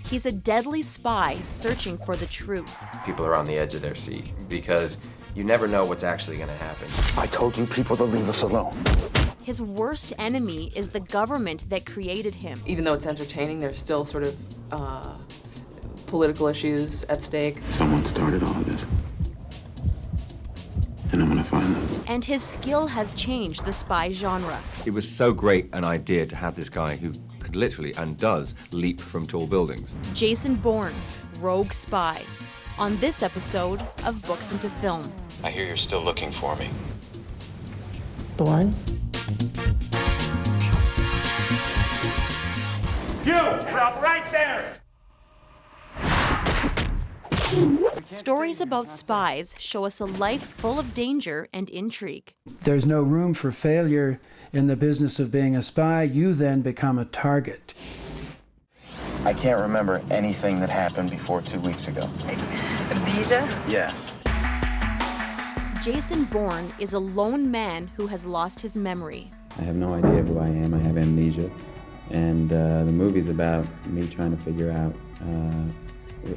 He's a deadly spy searching for the truth. People are on the edge of their seat because you never know what's actually going to happen. I told you people to leave us alone. His worst enemy is the government that created him. Even though it's entertaining, there's still sort of political issues at stake. Someone started all of this. And I'm gonna find them. And his skill has changed the spy genre. It was so great an idea to have this guy who could literally, and does, leap from tall buildings. Jason Bourne, Rogue Spy, on this episode of Books into Film. I hear you're still looking for me. Bourne? You! Stop right there! Stories about spies show us a life full of danger and intrigue. There's no room for failure in the business of being a spy. You then become a target. I can't remember anything that happened before 2 weeks ago. Amnesia? Yes. Jason Bourne is a lone man who has lost his memory. I have no idea who I am. I have amnesia. And the movie's about me trying to figure out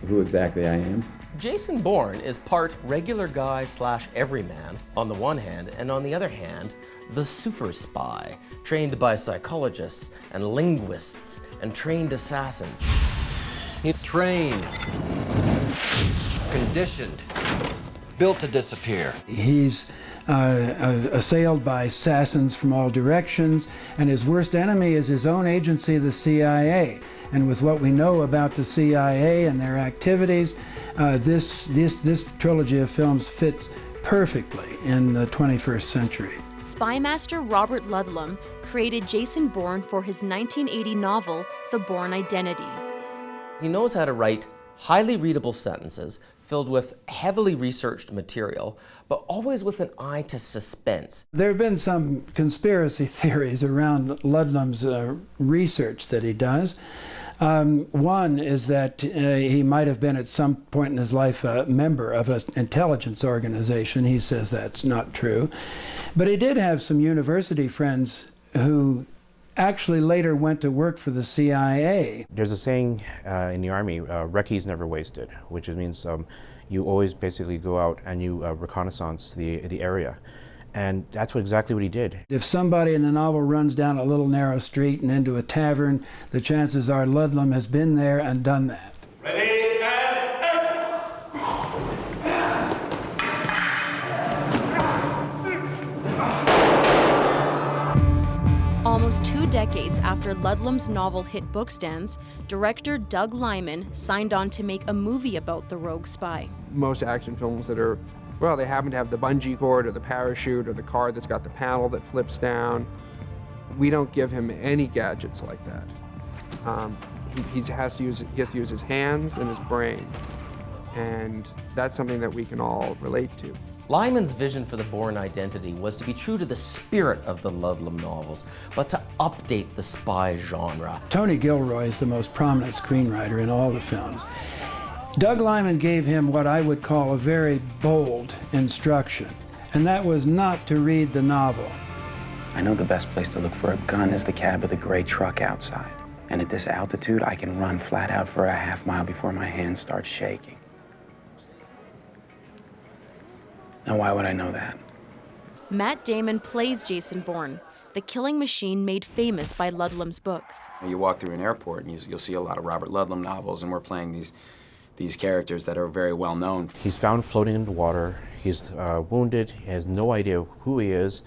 who exactly I am. Jason Bourne is part regular guy / everyman on the one hand, and on the other hand, the super spy, trained by psychologists and linguists and trained assassins. He's trained, conditioned, built to disappear. He's assailed by assassins from all directions, and his worst enemy is his own agency, the CIA. And with what we know about the CIA and their activities, this trilogy of films fits perfectly in the 21st century. Spy master Robert Ludlum created Jason Bourne for his 1980 novel, The Bourne Identity. He knows how to write highly readable sentences filled with heavily researched material, but always with an eye to suspense. There have been some conspiracy theories around Ludlum's research that he does. One is that he might have been at some point in his life a member of an intelligence organization. He says that's not true. But he did have some university friends who actually later went to work for the CIA. There's a saying in the Army, recce's never wasted, which means you always basically go out and you reconnaissance the area. And that's exactly what he did. If somebody in the novel runs down a little narrow street and into a tavern, the chances are Ludlum has been there and done that. Ready, and action! Almost 2 decades after Ludlum's novel hit bookstands, director Doug Liman signed on to make a movie about the rogue spy. Most action films that are, well, they happen to have the bungee cord or the parachute or the car that's got the panel that flips down. We don't give him any gadgets like that. He has to use his hands and his brain, and that's something that we can all relate to. Lyman's vision for the Bourne Identity was to be true to the spirit of the Ludlum novels, but to update the spy genre. Tony Gilroy is the most prominent screenwriter in all the films. Doug Liman gave him what I would call a very bold instruction, and that was not to read the novel. I know the best place to look for a gun is the cab of the gray truck outside. And at this altitude, I can run flat out for a half mile before my hands start shaking. Now, why would I know that? Matt Damon plays Jason Bourne, the killing machine made famous by Ludlum's books. You walk through an airport and you'll see a lot of Robert Ludlum novels, and we're playing these characters that are very well known. He's found floating in the water, he's wounded, he has no idea who he is,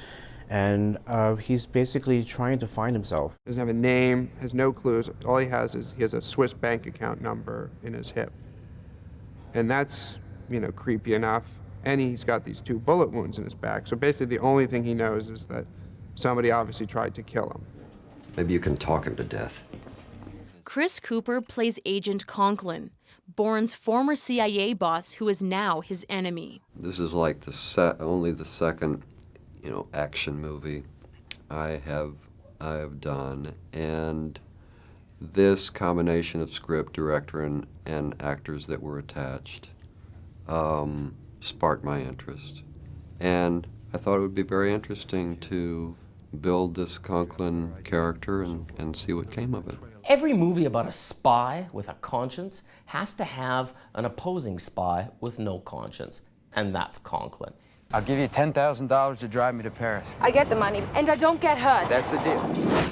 and he's basically trying to find himself. Doesn't have a name, has no clues. All he has is he has a Swiss bank account number in his hip. And that's, creepy enough. And he's got these 2 bullet wounds in his back. So basically the only thing he knows is that somebody obviously tried to kill him. Maybe you can talk him to death. Chris Cooper plays Agent Conklin, Bourne's former CIA boss who is now his enemy. This is like only the second, action movie I have done, and this combination of script, director, and actors that were attached sparked my interest. And I thought it would be very interesting to build this Conklin character and see what came of it. Every movie about a spy with a conscience has to have an opposing spy with no conscience, and that's Conklin. I'll give you $10,000 to drive me to Paris. I get the money, and I don't get hurt. That's the deal.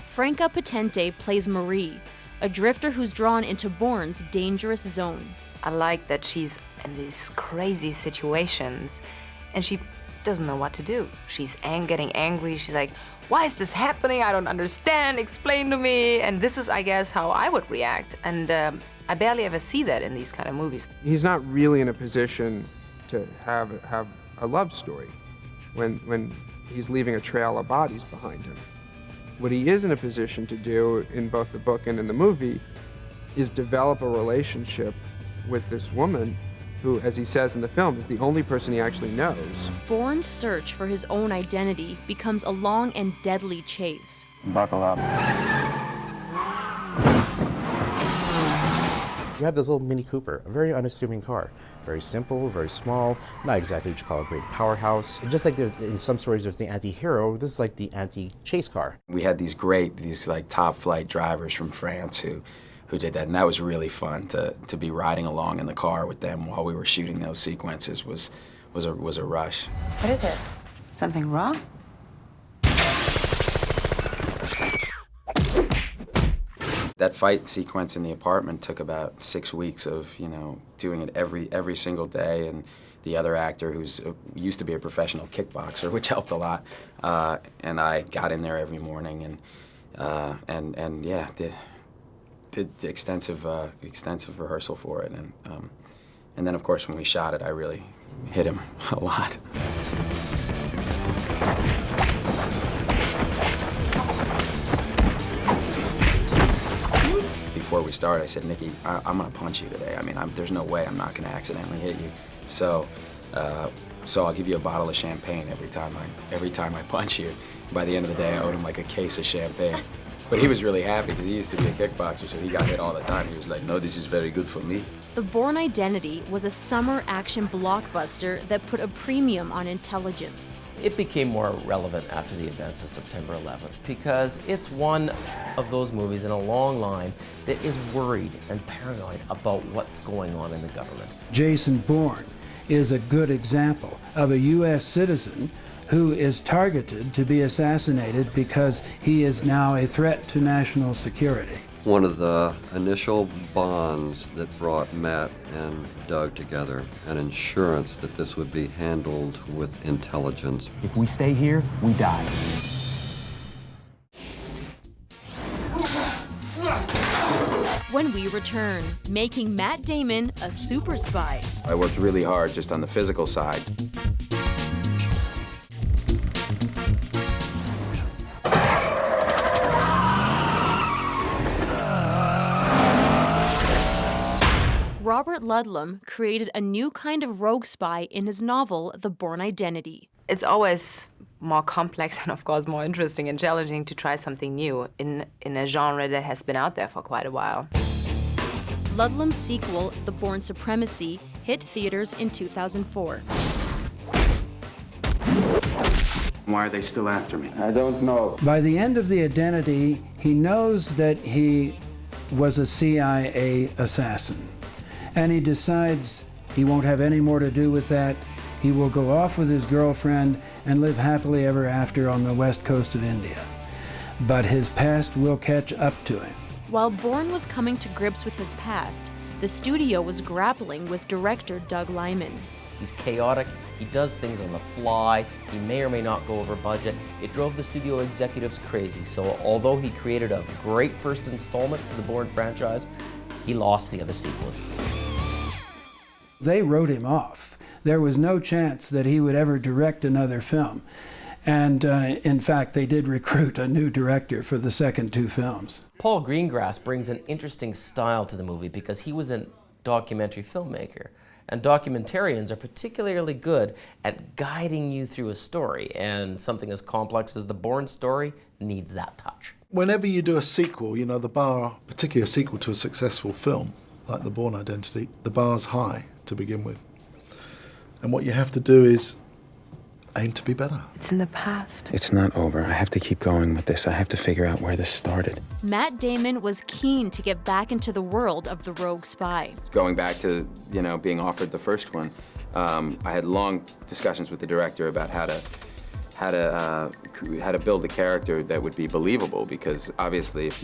Franca Potente plays Marie, a drifter who's drawn into Bourne's dangerous zone. I like that she's in these crazy situations, and she doesn't know what to do. She's getting angry. She's like, why is this happening? I don't understand. Explain to me. And this is, I guess, how I would react. And I barely ever see that in these kind of movies. He's not really in a position to have a love story when he's leaving a trail of bodies behind him. What he is in a position to do in both the book and in the movie is develop a relationship with this woman who, as he says in the film, is the only person he actually knows. Bourne's search for his own identity becomes a long and deadly chase. Buckle up. You have this little Mini Cooper, a very unassuming car. Very simple, very small, not exactly what you call a great powerhouse. Just like in some stories there's the anti-hero, this is like the anti-chase car. We had these like top flight drivers from France who did that, and that was really fun to be riding along in the car with them while we were shooting those sequences was a rush. What is it? Something wrong? That fight sequence in the apartment took about 6 weeks of, doing it every single day, and the other actor who's used to be a professional kickboxer, which helped a lot, and I got in there every morning and did extensive rehearsal for it, and then of course when we shot it, I really hit him a lot. Before we started, I said, Nikki, I'm gonna punch you today. I mean, there's no way I'm not gonna accidentally hit you. So I'll give you a bottle of champagne every time I punch you. By the end of the day, I owed him like a case of champagne. But he was really happy because he used to be a kickboxer, so he got hit all the time. He was like, no, this is very good for me. The Bourne Identity was a summer action blockbuster that put a premium on intelligence. It became more relevant after the events of September 11th because it's one of those movies in a long line that is worried and paranoid about what's going on in the government. Jason Bourne is a good example of a U.S. citizen who is targeted to be assassinated because he is now a threat to national security. One of the initial bonds that brought Matt and Doug together, an assurance that this would be handled with intelligence. If we stay here, we die. When we return, making Matt Damon a super spy. I worked really hard just on the physical side. Robert Ludlum created a new kind of rogue spy in his novel, The Bourne Identity. It's always more complex and, of course, more interesting and challenging to try something new in a genre that has been out there for quite a while. Ludlum's sequel, The Bourne Supremacy, hit theaters in 2004. Why are they still after me? I don't know. By the end of The Identity, he knows that he was a CIA assassin. And he decides he won't have any more to do with that. He will go off with his girlfriend and live happily ever after on the west coast of India. But his past will catch up to him. While Bourne was coming to grips with his past, the studio was grappling with director Doug Liman. He's chaotic, he does things on the fly, he may or may not go over budget. It drove the studio executives crazy, so although he created a great first installment to the Bourne franchise, he lost the other sequels. They wrote him off. There was no chance that he would ever direct another film. And in fact, they did recruit a new director for the second two films. Paul Greengrass brings an interesting style to the movie because he was a documentary filmmaker. And documentarians are particularly good at guiding you through a story, and something as complex as the Bourne story needs that touch. Whenever you do a sequel, the bar, particularly a sequel to a successful film, like The Bourne Identity, the bar's high to begin with. And what you have to do is aim to be better. It's in the past. It's not over. I have to keep going with this. I have to figure out where this started. Matt Damon was keen to get back into the world of the rogue spy. Going back to, being offered the first one, I had long discussions with the director about how to build a character that would be believable, because obviously if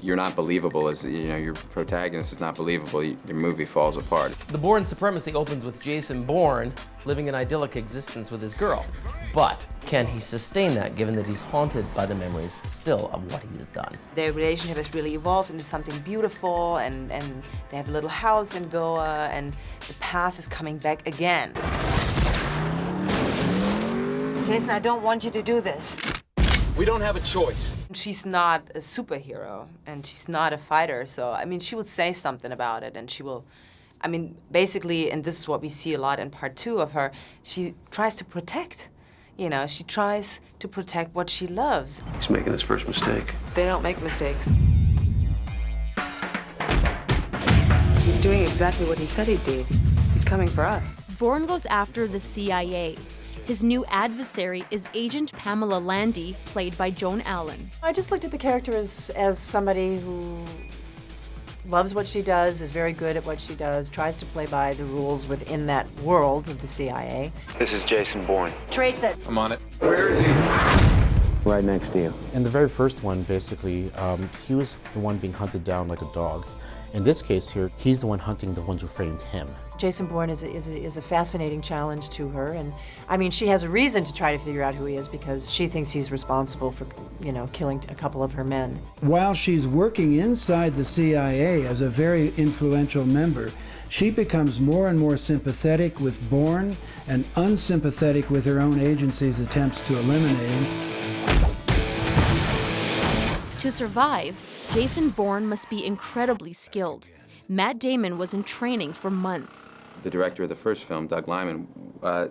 you're not believable, as your protagonist is not believable, your movie falls apart. The Bourne Supremacy opens with Jason Bourne living an idyllic existence with his girl. But can he sustain that, given that he's haunted by the memories still of what he has done? Their relationship has really evolved into something beautiful, and they have a little house in Goa, and the past is coming back again. Jason, I don't want you to do this. We don't have a choice. She's not a superhero, and she's not a fighter, so, she would say something about it, and she will, basically, and this is what we see a lot in part 2 of her, she tries to protect. She tries to protect what she loves. He's making his first mistake. They don't make mistakes. He's doing exactly what he said he'd do. He's coming for us. Bourne goes after the CIA. His new adversary is Agent Pamela Landy, played by Joan Allen. I just looked at the character as somebody who loves what she does, is very good at what she does, tries to play by the rules within that world of the CIA. This is Jason Bourne. Trace it. I'm on it. Where is he? Right next to you. In the very first one, basically, he was the one being hunted down like a dog. In this case here, he's the one hunting the ones who framed him. Jason Bourne is a fascinating challenge to her, and she has a reason to try to figure out who he is, because she thinks he's responsible for, killing a couple of her men. While she's working inside the CIA as a very influential member, she becomes more and more sympathetic with Bourne and unsympathetic with her own agency's attempts to eliminate him. To survive, Jason Bourne must be incredibly skilled. Matt Damon was in training for months. The director of the first film, Doug Liman,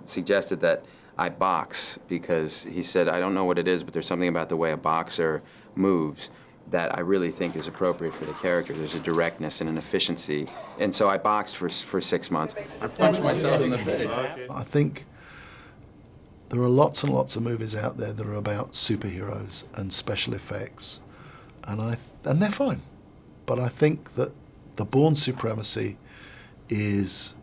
suggested that I box, because he said, I don't know what it is, but there's something about the way a boxer moves that I really think is appropriate for the character. There's a directness and an efficiency. And so I boxed for 6 months. I punched myself in the face. I think there are lots and lots of movies out there that are about superheroes and special effects, and they're fine. But I think that the Bourne Supremacy is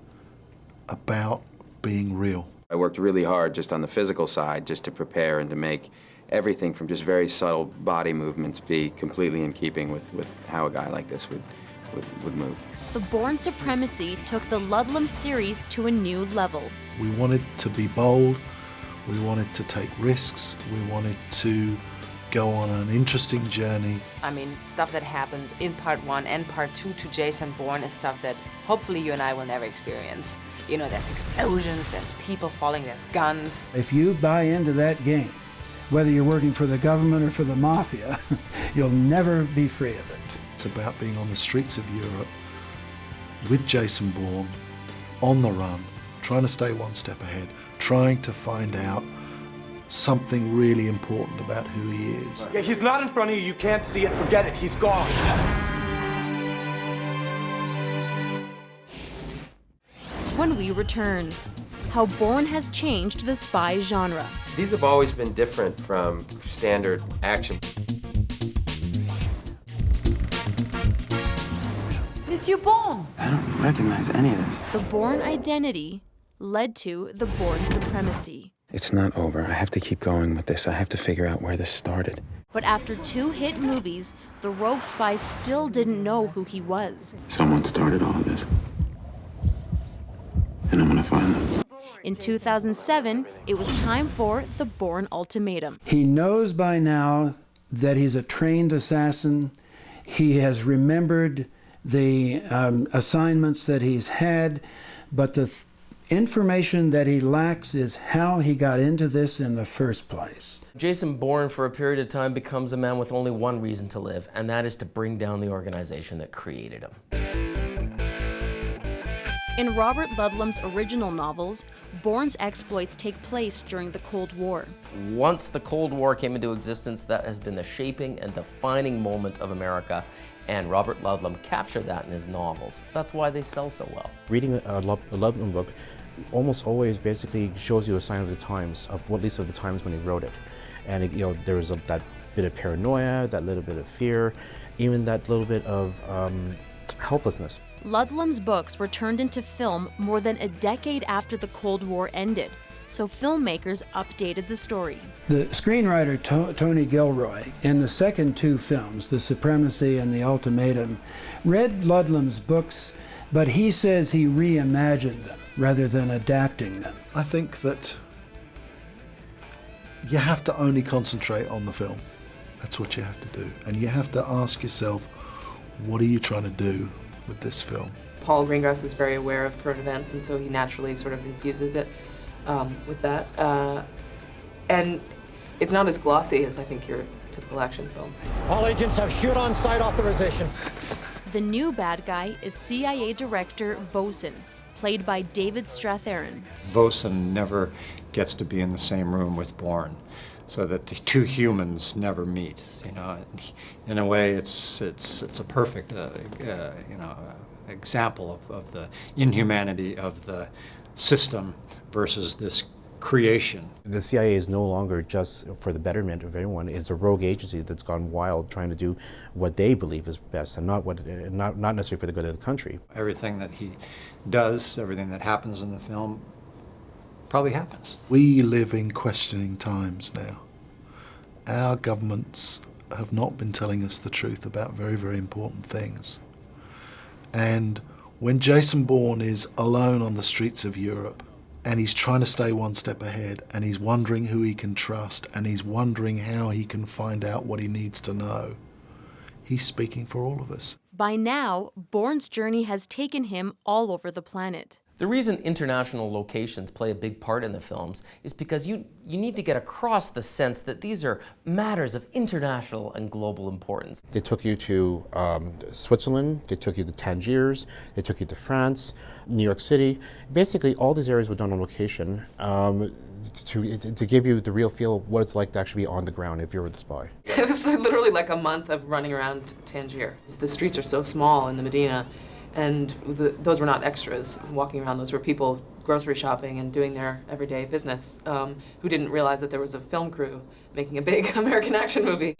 about being real. I worked really hard just on the physical side, just to prepare and to make everything from just very subtle body movements be completely in keeping with how a guy like this would move. The Bourne Supremacy took the Ludlum series to a new level. We wanted to be bold, we wanted to take risks, we wanted to go on an interesting journey. Stuff that happened in part 1 and part 2 to Jason Bourne is stuff that hopefully you and I will never experience. There's explosions, there's people falling, there's guns. If you buy into that game, whether you're working for the government or for the mafia, you'll never be free of it. It's about being on the streets of Europe with Jason Bourne, on the run, trying to stay one step ahead, trying to find out something really important about who he is. Yeah, he's not in front of you. You can't see it. Forget it. He's gone. When we return, how Bourne has changed the spy genre. These have always been different from standard action. Monsieur Bourne! I don't recognize any of this. The Bourne identity led to the Bourne Supremacy. It's not over. I have to keep going with this. I have to figure out where this started. But after 2 hit movies, the rogue spy still didn't know who he was. Someone started all of this. And I'm gonna find them. In 2007, it was time for the Bourne Ultimatum. He knows by now that he's a trained assassin. He has remembered the assignments that he's had, but the information that he lacks is how he got into this in the first place. Jason Bourne, for a period of time, becomes a man with only one reason to live, and that is to bring down the organization that created him. In Robert Ludlum's original novels, Bourne's exploits take place during the Cold War. Once the Cold War came into existence, that has been the shaping and defining moment of America, and Robert Ludlum captured that in his novels. That's why they sell so well. Reading a Ludlum book almost always basically shows you a sign of the times, of at least of the times when he wrote it. And there was that bit of paranoia, that little bit of fear, even that little bit of helplessness. Ludlum's books were turned into film more than a decade after the Cold War ended, so filmmakers updated the story. The screenwriter Tony Gilroy, in the second two films, The Supremacy and The Ultimatum, read Ludlum's books, but he says he reimagined them rather than adapting them. I think that you have to only concentrate on the film. That's what you have to do. And you have to ask yourself, what are you trying to do with this film? Paul Greengrass is very aware of current events, and so he naturally sort of infuses it with that. And it's not as glossy as I think your typical action film. All agents have shoot on sight authorization. The new bad guy is CIA Director Vosen, played by David Strathairn. Vosen never gets to be in the same room with Bourne, so that the two humans never meet. You know, in a way, it's a perfect example of the inhumanity of the system versus this creation. The CIA is no longer just for the betterment of everyone. It's a rogue agency that's gone wild trying to do what they believe is best and not necessarily for the good of the country. Everything that he does, everything that happens in the film, probably happens. We live in questioning times now. Our governments have not been telling us the truth about very, very important things. And when Jason Bourne is alone on the streets of Europe, and he's trying to stay one step ahead, and he's wondering who he can trust, and he's wondering how he can find out what he needs to know, he's speaking for all of us. By now, Bourne's journey has taken him all over the planet. The reason international locations play a big part in the films is because you need to get across the sense that these are matters of international and global importance. They took you to Switzerland, they took you to Tangiers, they took you to France, New York City. Basically, all these areas were done on location to give you the real feel of what it's like to actually be on the ground if you were the spy. It was literally like a month of running around Tangier. The streets are so small in the Medina, and those were not extras walking around. Those were people grocery shopping and doing their everyday business who didn't realize that there was a film crew making a big American action movie.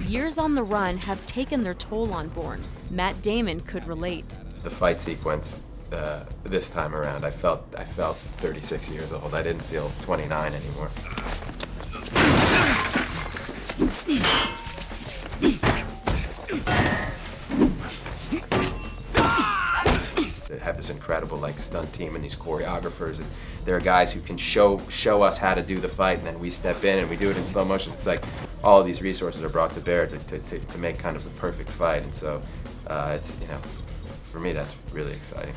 Years on the run have taken their toll on Bourne. Matt Damon could relate. The fight sequence this time around, I felt 36 years old. I didn't feel 29 anymore. They have this incredible stunt team and these choreographers, and there are guys who can show us how to do the fight, and then we step in and we do it in slow motion. It's like all of these resources are brought to bear to make kind of the perfect fight, and so it's, for me, that's really exciting.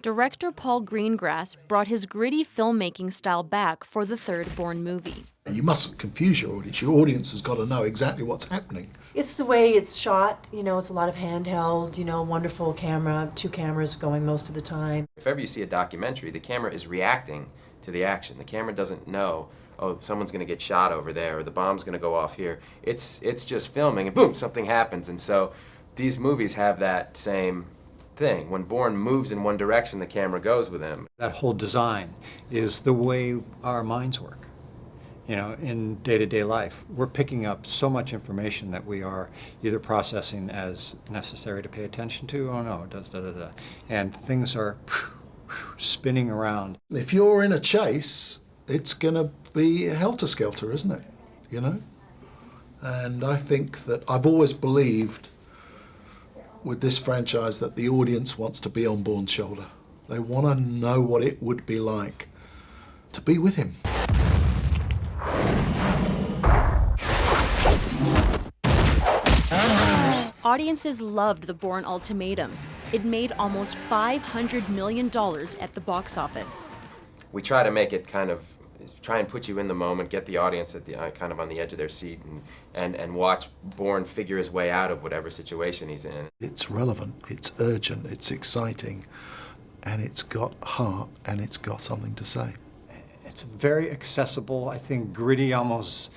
Director Paul Greengrass brought his gritty filmmaking style back for the third Bourne movie. You mustn't confuse your audience. Your audience has got to know exactly what's happening. It's the way it's shot. It's a lot of handheld, wonderful camera, two cameras going most of the time. If ever you see a documentary, the camera is reacting to the action. The camera doesn't know, oh, someone's going to get shot over there, or the bomb's going to go off here. It's just filming, and boom, something happens. And so these movies have that same thing. When Bourne moves in one direction, the camera goes with him. That whole design is the way our minds work. In day-to-day life, we're picking up so much information that we are either processing as necessary to pay attention to, oh no, it does da-da-da, and things are spinning around. If you're in a chase, it's going to be helter-skelter, isn't it? And I think that I've always believed with this franchise that the audience wants to be on Bourne's shoulder. They want to know what it would be like to be with him. Audiences loved the Bourne Ultimatum. It made almost $500 million at the box office. We try to make it try and put you in the moment, get the audience at the kind of on the edge of their seat, and watch Bourne figure his way out of whatever situation he's in. It's relevant, it's urgent, it's exciting, and it's got heart, and it's got something to say. It's a very accessible, I think, gritty, almost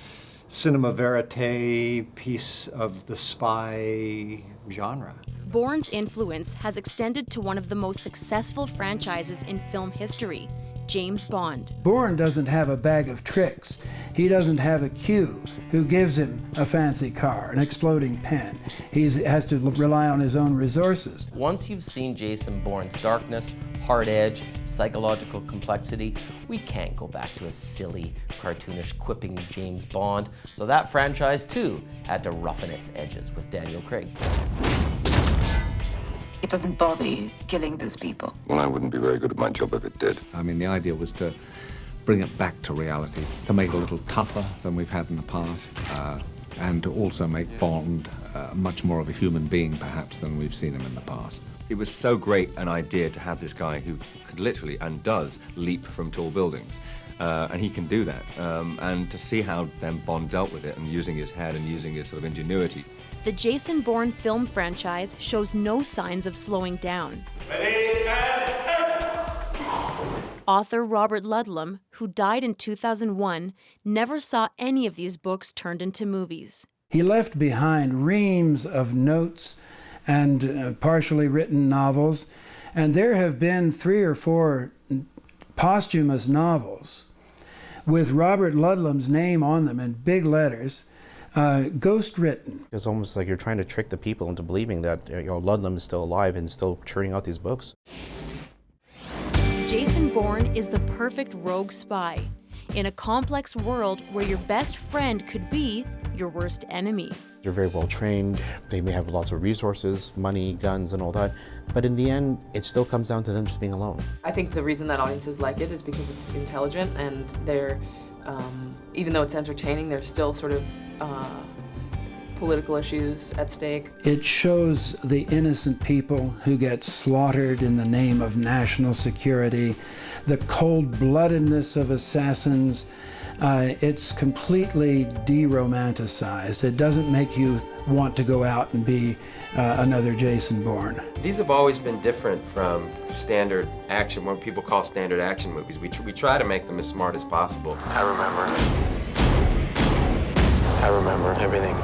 cinema verite piece of the spy genre. Bourne's influence has extended to one of the most successful franchises in film history, James Bond. Bourne doesn't have a bag of tricks. He doesn't have a Q who gives him a fancy car, an exploding pen. He has to rely on his own resources. Once you've seen Jason Bourne's darkness, hard edge, psychological complexity, we can't go back to a silly, cartoonish, quipping James Bond. So that franchise, too, had to roughen its edges with Daniel Craig. It doesn't bother you killing those people. Well, I wouldn't be very good at my job if it did. I mean, the idea was to bring it back to reality, to make it a little tougher than we've had in the past, and to also make Bond much more of a human being, perhaps, than we've seen him in the past. It was so great an idea to have this guy who could literally, and does, leap from tall buildings. And he can do that. And to see how then Bond dealt with it, and using his head and using his sort of ingenuity. The Jason Bourne film franchise shows no signs of slowing down. Author Robert Ludlum, who died in 2001, never saw any of these books turned into movies. He left behind reams of notes and partially written novels, and there have been 3 or 4 posthumous novels with Robert Ludlum's name on them in big letters, ghost written. It's almost like you're trying to trick the people into believing that Ludlum is still alive and still churning out these books. Jason Bourne is the perfect rogue spy in a complex world where your best friend could be your worst enemy. They're very well trained, they may have lots of resources, money, guns, and all that, but in the end, it still comes down to them just being alone. I think the reason that audiences like it is because it's intelligent, and they're, even though it's entertaining, there's still sort of political issues at stake. It shows the innocent people who get slaughtered in the name of national security, the cold-bloodedness of assassins. It's completely de-romanticized. It doesn't make you want to go out and be another Jason Bourne. These have always been different from standard action, what people call standard action movies. We try to make them as smart as possible. I remember everything.